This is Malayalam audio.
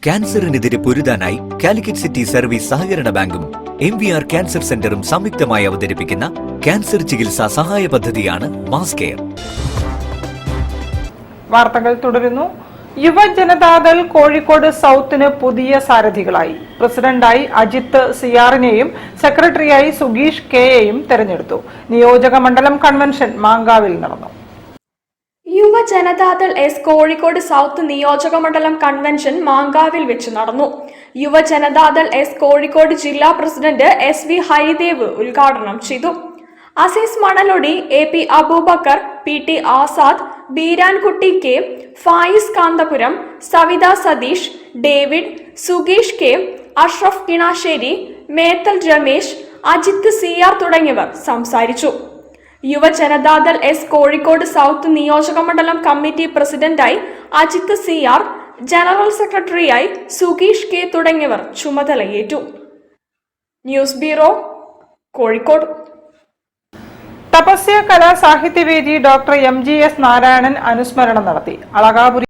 ക്യാൻസറിനെതിരെ പൊരുതാനായി കാലിക്കറ്റ് സിറ്റി സർവീസ് സഹകരണ ബാങ്കും MVR ക്യാൻസർ സെന്ററും സംയുക്തമായി അവതരിപ്പിക്കുന്ന ക്യാൻസർ ചികിത്സാ സഹായ പദ്ധതിയാണ് മാസ് കെയർ. വാർത്തകൾ തുടരുന്നു. യുവജനതാദൾ കോഴിക്കോട് സൗത്തിന് പുതിയ സാരഥികളായി. പ്രസിഡന്റായി അജിത്ത് സിയാറിനെയും സെക്രട്ടറിയായി സുഗീഷ് കെയെയും തെരഞ്ഞെടുത്തു. നിയോജക മണ്ഡലം കൺവെൻഷൻ മാങ്കാവിൽ നടന്നു. യുവജനതാദൾ എസ് കോഴിക്കോട് സൗത്ത് നിയോജക മണ്ഡലം കൺവെൻഷൻ മാങ്കാവിൽ വെച്ച് നടന്നു. യുവജനതാദൾ എസ് കോഴിക്കോട് ജില്ലാ പ്രസിഡന്റ് SV ഹരിദേവ് ഉദ്ഘാടനം ചെയ്തു. Azeez Manalodi, AP Aboobacker, PT Azad, Beerankutty K, Fayis Kanthapuram, Savitha Satheesh, David, സുഗീഷ് K, അഷ്റഫ് കിണാശ്ശേരി, മേത്തൽ രമേശ്, അജിത്ത് CR തുടങ്ങിയവർ സംസാരിച്ചു. യുവജനതാദൾ എസ് കോഴിക്കോട് സൗത്ത് നിയോജക മണ്ഡലം കമ്മിറ്റി പ്രസിഡന്റായി അജിത്ത് CR, ജനറൽ സെക്രട്ടറിയായി സുഗീഷ് K തുടങ്ങിയവർ ചുമതലയേറ്റു. News bureau, Kozhikode. Tapasya Kala Sahityavedi doctor MGS Narayanan അനുസ്മരണം നടത്തി. അളകാപുരി